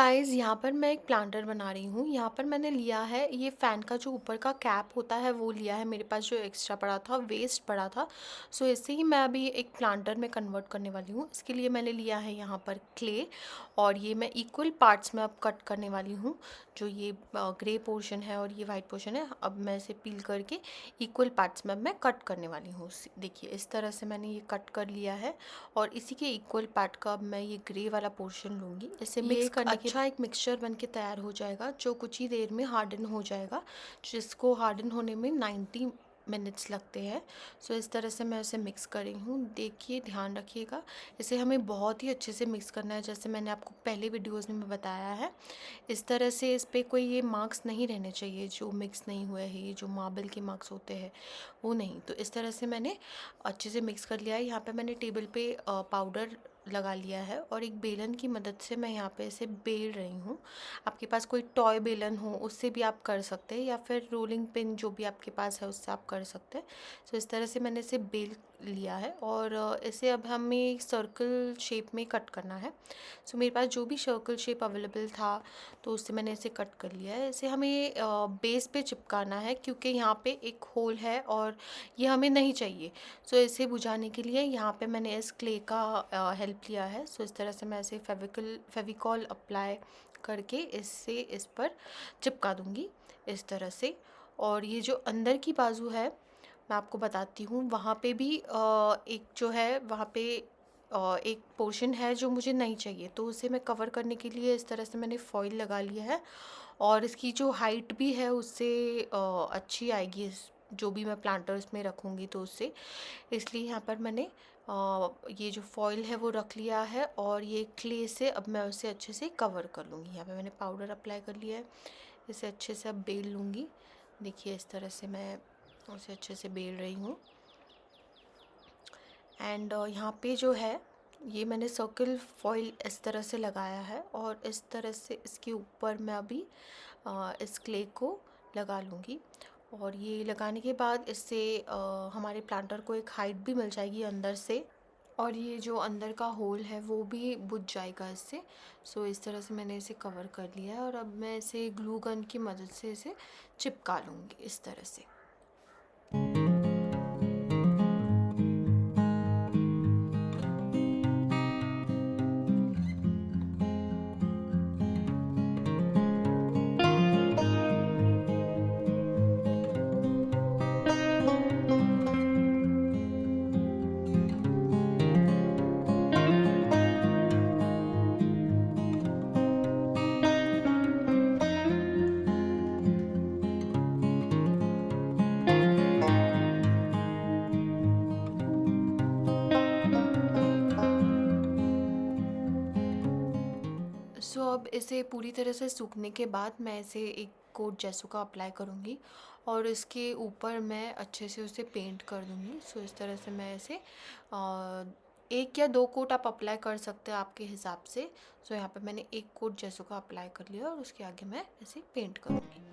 Guys, यहाँ पर मैं एक प्लांटर बना रही हूँ। यहाँ पर मैंने लिया है ये फ़ैन का जो ऊपर का कैप होता है वो लिया है। मेरे पास जो एक्स्ट्रा पड़ा था, वेस्ट पड़ा था, सो इसे ही मैं अभी एक प्लांटर में कन्वर्ट करने वाली हूँ। इसके लिए मैंने लिया है यहाँ पर क्ले, और ये मैं इक्वल पार्ट्स में अब कट करने वाली हूँ। जो ये ग्रे पोर्शन है और ये वाइट पोर्शन है, अब मैं इसे पील करके इक्वल पार्ट्स में अब मैं कट करने वाली हूँ। देखिए, इस तरह से मैंने ये कट कर लिया है, और इसी के इक्वल पार्ट का अब मैं ये ग्रे वाला पोर्शन लूँगी। इसे मिक्स करने के अच्छा एक मिक्सचर बन के तैयार हो जाएगा, जो कुछ ही देर में हार्डन हो जाएगा, जिसको हार्डन होने में 90 मिनट्स लगते हैं। सो इस तरह से मैं इसे मिक्स कर रही हूँ। देखिए, ध्यान रखिएगा, इसे हमें बहुत ही अच्छे से मिक्स करना है, जैसे मैंने आपको पहले वीडियोज़ में बताया है। इस तरह से इस पर कोई ये मार्क्स नहीं रहने चाहिए, जो मिक्स नहीं हुए हैं, ये जो मार्बल के मार्क्स होते हैं वो नहीं। तो इस तरह से मैंने अच्छे से मिक्स कर लिया है। यहाँ पे मैंने टेबल पे पाउडर लगा लिया है, और एक बेलन की मदद से मैं यहाँ पे इसे बेल रही हूँ। आपके पास कोई टॉय बेलन हो उससे भी आप कर सकते हैं, या फिर रोलिंग पिन जो भी आपके पास है उससे आप कर सकते हैं। सो इस तरह से मैंने इसे बेल लिया है, और इसे अब हमें सर्कल शेप में कट करना है। सो मेरे पास जो भी सर्कल शेप अवेलेबल था तो उससे मैंने इसे कट कर लिया है। इसे हमें बेस पे चिपकाना है, क्योंकि यहाँ पे एक होल है और ये हमें नहीं चाहिए। सो इसे बुझाने के लिए यहाँ पे मैंने इस क्ले का हेल्प लिया है। सो इस तरह से मैं इसे फेविकॉल अप्लाई करके इससे इस पर चिपका दूँगी इस तरह से। और ये जो अंदर की बाजू है, मैं आपको बताती हूँ, वहाँ पे भी एक जो है वहाँ पे एक पोर्शन है जो मुझे नहीं चाहिए, तो उसे मैं कवर करने के लिए इस तरह से मैंने फॉइल लगा लिया है। और इसकी जो हाइट भी है उससे अच्छी आएगी, जो भी मैं प्लांटर्स में रखूँगी तो उससे, इसलिए यहाँ पर मैंने ये जो फॉइल है वो रख लिया है, और ये क्ले से अब मैं उसे अच्छे से कवर कर लूँगी। यहाँ पे मैंने पाउडर अप्लाई कर लिया है, इसे अच्छे से अब बेल लूँगी। देखिए, इस तरह से मैं उसे अच्छे से बेल रही हूँ। एंड यहाँ पे जो है ये मैंने सर्कल फॉइल इस तरह से लगाया है, और इस तरह से इसके ऊपर मैं अभी इस क्ले को लगा लूँगी। और ये लगाने के बाद इससे हमारे प्लांटर को एक हाइट भी मिल जाएगी अंदर से, और ये जो अंदर का होल है वो भी बुझ जाएगा इससे। सो इस तरह से मैंने इसे कवर कर लिया है, और अब मैं इसे ग्लू गन की मदद से इसे चिपका लूँगी इस तरह से। सो अब इसे पूरी तरह से सूखने के बाद मैं इसे एक कोट जेसो का अप्लाई करूँगी, और इसके ऊपर मैं अच्छे से उसे पेंट कर दूँगी। सो इस तरह से मैं इसे एक या दो कोट आप अप्लाई कर सकते हैं आपके हिसाब से। सो यहाँ पे मैंने एक कोट जेसो का अप्लाई कर लिया, और उसके आगे मैं इसे पेंट करूँगी।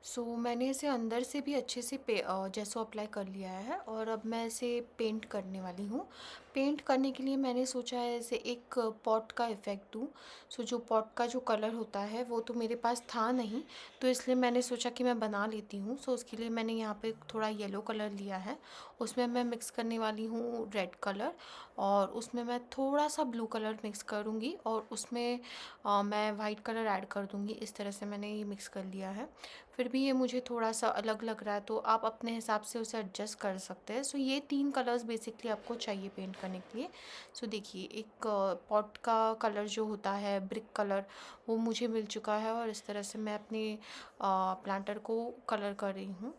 सो मैंने इसे अंदर से भी अच्छे से जेसो अप्लाई कर लिया है, और अब मैं इसे पेंट करने वाली हूँ। पेंट करने के लिए मैंने सोचा है इसे एक पॉट का इफ़ेक्ट दूँ। सो जो पॉट का जो कलर होता है वो तो मेरे पास था नहीं, तो इसलिए मैंने सोचा कि मैं बना लेती हूँ। सो उसके लिए मैंने यहाँ पे थोड़ा येलो कलर लिया है, उसमें मैं मिक्स करने वाली हूँ रेड कलर, और उसमें मैं थोड़ा सा ब्लू कलर मिक्स करूँगी, और उसमें मैं वाइट कलर ऐड कर दूँगी। इस तरह से मैंने ये मिक्स कर लिया है। फिर भी ये मुझे थोड़ा सा अलग लग रहा है, तो आप अपने हिसाब से उसे एडजस्ट कर सकते हैं। सो ये 3 कलर्स बेसिकली आपको चाहिए पेंट करने के लिए। सो देखिए, एक पॉट का कलर जो होता है ब्रिक कलर, वो मुझे मिल चुका है, और इस तरह से मैं अपने प्लांटर को कलर कर रही हूँ।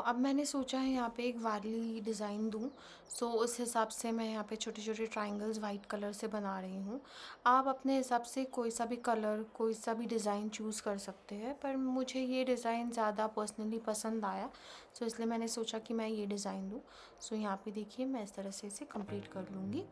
अब मैंने सोचा है यहाँ पे एक वार्ली डिज़ाइन दूँ, सो उस हिसाब से मैं यहाँ पे छोटे-छोटे ट्रायंगल्स वाइट कलर से बना रही हूँ। आप अपने हिसाब से कोई सा भी कलर, कोई सा भी डिज़ाइन चूज़ कर सकते हैं, पर मुझे ये डिज़ाइन ज़्यादा पर्सनली पसंद आया, सो इसलिए मैंने सोचा कि मैं ये डिज़ाइन दूँ। सो यहाँ पे देखिए मैं इस तरह से इसे कंप्लीट कर लूँगी।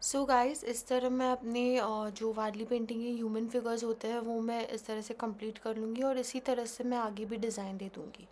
सो गाइस, इस तरह मैं अपने जो वारली पेंटिंग के ह्यूमन फिगर्स होते हैं वो मैं इस तरह से कंप्लीट कर लूँगी और इसी तरह से मैं आगे भी डिज़ाइन दे दूँगी।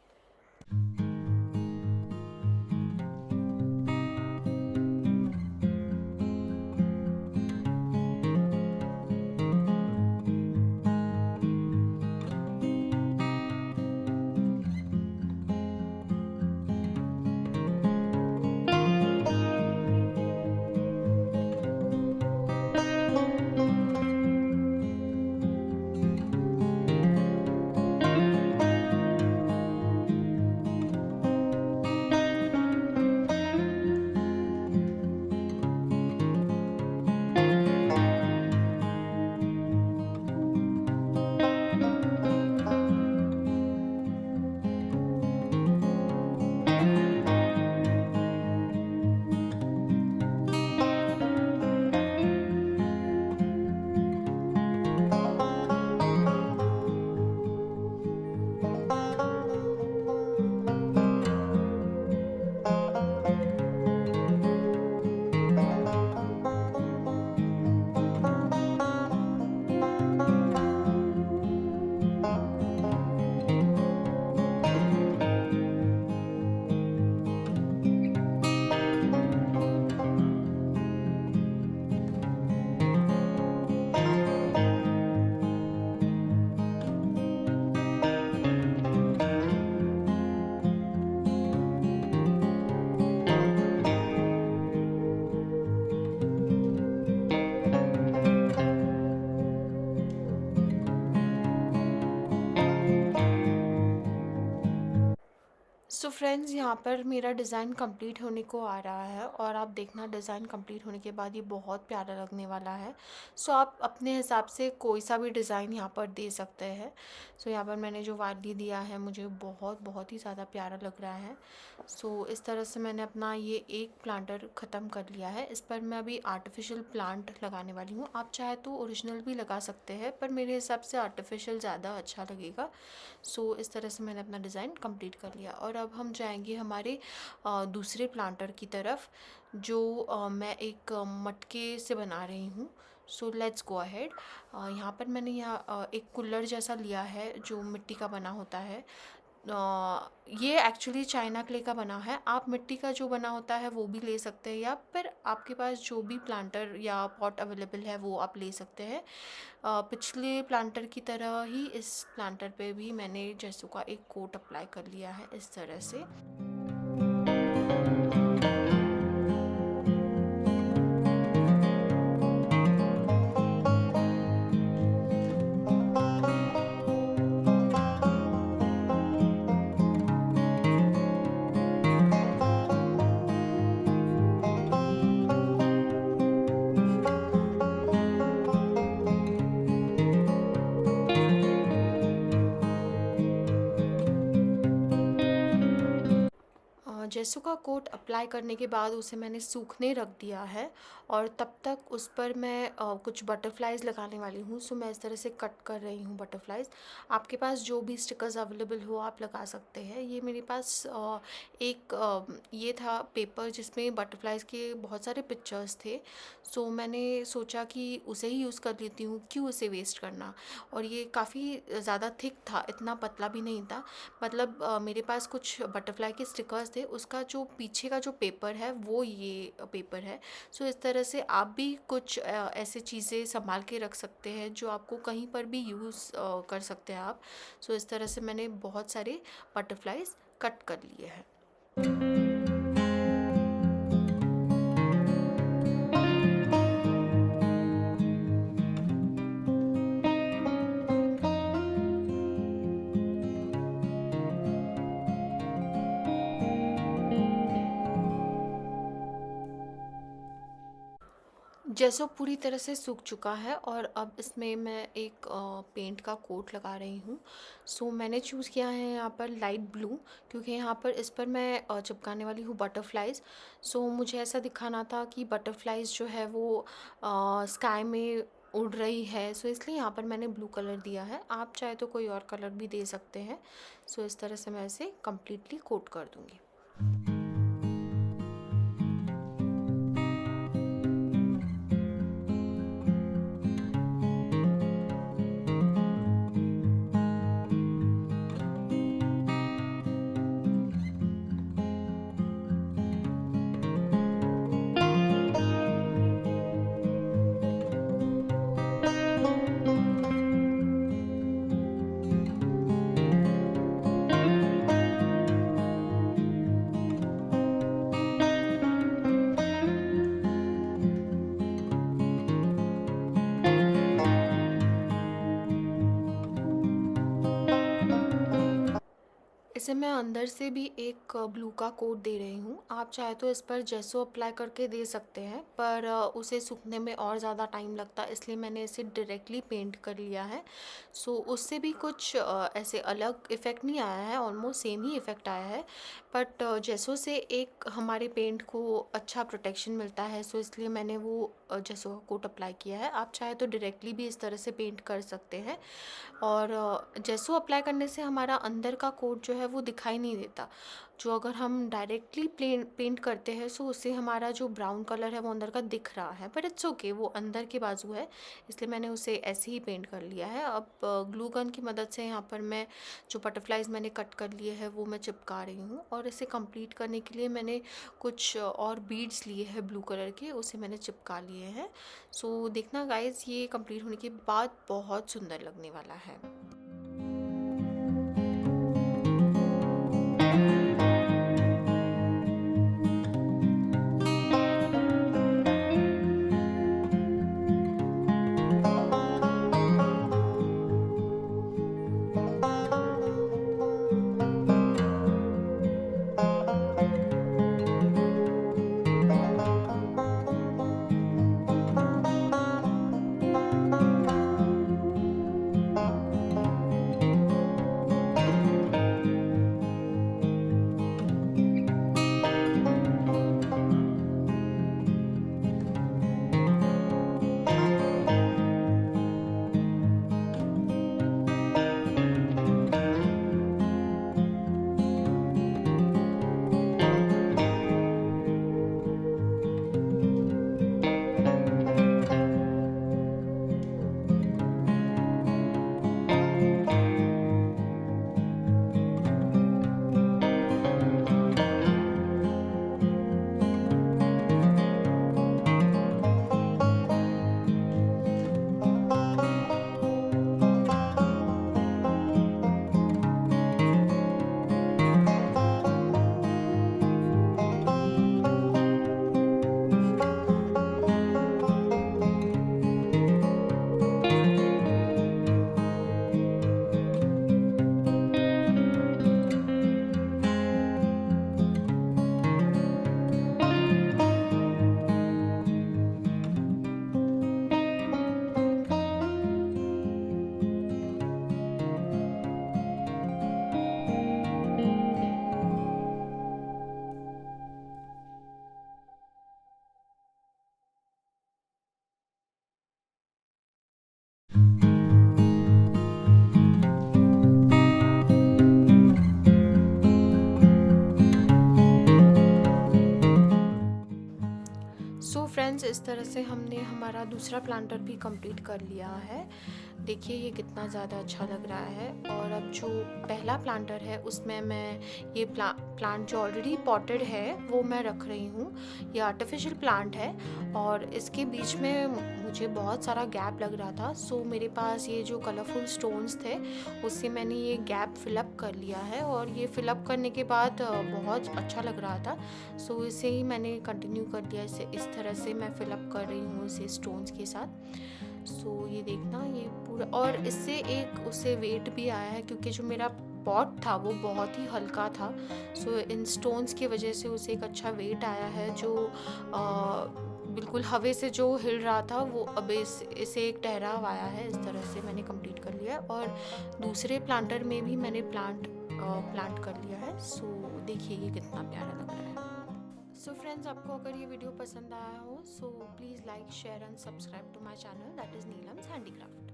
सो फ्रेंड्स, यहाँ पर मेरा डिज़ाइन कंप्लीट होने को आ रहा है और आप देखना डिज़ाइन कंप्लीट होने के बाद ये बहुत प्यारा लगने वाला है। सो आप अपने हिसाब से कोई सा भी डिज़ाइन यहाँ पर दे सकते हैं। सो यहाँ पर मैंने जो वार्ली दिया है मुझे बहुत बहुत ही ज़्यादा प्यारा लग रहा है। सो इस तरह से मैंने अपना ये एक प्लांटर ख़त्म कर लिया है। इस पर मैं अभी आर्टिफिशियल प्लांट लगाने वाली हूँ। आप चाहे तो ओरिजिनल भी लगा सकते हैं, पर मेरे हिसाब से आर्टिफिशियल ज़्यादा अच्छा लगेगा। सो इस तरह से मैंने अपना डिज़ाइन कंप्लीट कर लिया और अब हम जाएंगे हमारे दूसरे प्लांटर की तरफ, जो मैं एक मटके से बना रही हूँ। So let's go ahead. यहाँ पर मैंने एक कुल्हड़ जैसा लिया है जो मिट्टी का बना होता है। ये एक्चुअली चाइना क्ले का बना है। आप मिट्टी का जो बना होता है वो भी ले सकते हैं, या फिर आपके पास जो भी प्लांटर या पॉट अवेलेबल है वो आप ले सकते हैं। पिछले प्लांटर की तरह ही इस प्लांटर पे भी मैंने जेसू का एक कोट अप्लाई कर लिया है इस तरह से। जेसो का कोट अप्लाई करने के बाद उसे मैंने सूखने रख दिया है और तब तक उस पर मैं कुछ बटरफ्लाइज़ लगाने वाली हूँ। सो मैं इस तरह से कट कर रही हूँ बटरफ्लाइज़। आपके पास जो भी स्टिकर्स अवेलेबल हो आप लगा सकते हैं। ये मेरे पास ये था पेपर जिसमें बटरफ्लाइज़ के बहुत सारे पिक्चर्स थे। सो मैंने सोचा कि उसे ही यूज़ कर लेती हूँ, क्यों उसे वेस्ट करना। और ये काफ़ी ज़्यादा थिक था, इतना पतला भी नहीं था। मतलब मेरे पास कुछ बटरफ्लाई के स्टिकर्स थे, उसका जो पीछे का जो पेपर है वो ये पेपर है। सो इस तरह से आप भी कुछ ऐसे चीज़ें संभाल के रख सकते हैं जो आपको कहीं पर भी यूज़ कर सकते हैं आप। सो इस तरह से मैंने बहुत सारे बटरफ्लाइज कट कर लिए हैं। जैसो पूरी तरह से सूख चुका है और अब इसमें मैं एक पेंट का कोट लगा रही हूँ। सो मैंने चूज़ किया है यहाँ पर लाइट ब्लू, क्योंकि यहाँ पर इस पर मैं चिपकाने वाली हूँ बटरफ्लाइज़। सो मुझे ऐसा दिखाना था कि बटरफ्लाइज़ जो है वो स्काई में उड़ रही है। सो इसलिए यहाँ पर मैंने ब्लू कलर दिया है। आप चाहे तो कोई और कलर भी दे सकते हैं। सो इस तरह से मैं इसे कम्प्लीटली कोट कर दूँगी। इसे मैं अंदर से भी एक ब्लू का कोट दे रही हूँ। आप चाहे तो इस पर जेसो अप्लाई करके दे सकते हैं, पर उसे सूखने में और ज़्यादा टाइम लगता, इसलिए मैंने इसे डायरेक्टली पेंट कर लिया है। सो उससे भी कुछ ऐसे अलग इफ़ेक्ट नहीं आया है, ऑलमोस्ट सेम ही इफ़ेक्ट आया है। बट जेसो से एक हमारे पेंट को अच्छा प्रोटेक्शन मिलता है, सो इसलिए मैंने वो जेसो का कोट अप्लाई किया है। आप चाहे तो डायरेक्टली भी इस तरह से पेंट कर सकते हैं। और जेसो अप्लाई करने से हमारा अंदर का कोट जो है वो दिखाई नहीं देता। जो अगर हम डायरेक्टली पेंट करते हैं सो उससे हमारा जो ब्राउन कलर है वो अंदर का दिख रहा है, बट इट्स ओके, वो अंदर की बाजू है, इसलिए मैंने उसे ऐसे ही पेंट कर लिया है। अब ग्लू गन की मदद से यहाँ पर मैं जो बटरफ्लाइज मैंने कट कर लिए हैं वो मैं चिपका रही हूँ। और इसे कंप्लीट करने के लिए मैंने कुछ और बीड्स लिए हैं ब्लू कलर के, उसे मैंने चिपका लिए हैं। सो देखना गाइज, ये कंप्लीट होने के बाद बहुत सुंदर लगने वाला है। फ्रेंड्स इस तरह से हमने हमारा दूसरा प्लांटर भी कंप्लीट कर लिया है। देखिए ये कितना ज़्यादा अच्छा लग रहा है। और अब जो पहला प्लांटर है उसमें मैं ये प्लांट जो ऑलरेडी पॉटेड है वो मैं रख रही हूँ। ये आर्टिफिशियल प्लांट है और इसके बीच में मुझे बहुत सारा गैप लग रहा था। सो मेरे पास ये जो कलरफुल स्टोन्स थे उससे मैंने ये गैप फिलअप कर लिया है और ये फिलअप करने के बाद बहुत अच्छा लग रहा था। सो इसे ही मैंने कंटिन्यू कर दिया। इसे इस तरह से मैं फिलअप कर रही हूँ इसे स्टोन्स के साथ। सो ये देखना ये पूरा, और इससे एक उसे वेट भी आया है क्योंकि जो मेरा पॉट था वो बहुत ही हल्का था। सो इन स्टोन्स की वजह से उसे एक अच्छा वेट आया है जो बिल्कुल हवा से जो हिल रहा था वो अब इसे एक ठहराव आया है। इस तरह से मैंने कंप्लीट कर लिया और दूसरे प्लांटर में भी मैंने प्लांट कर लिया है। सो देखिए ये कितना प्यारा लग रहा है। सो फ्रेंड्स आपको अगर ये वीडियो पसंद आया हो so please like share and subscribe to my channel that is Neelam's handicraft.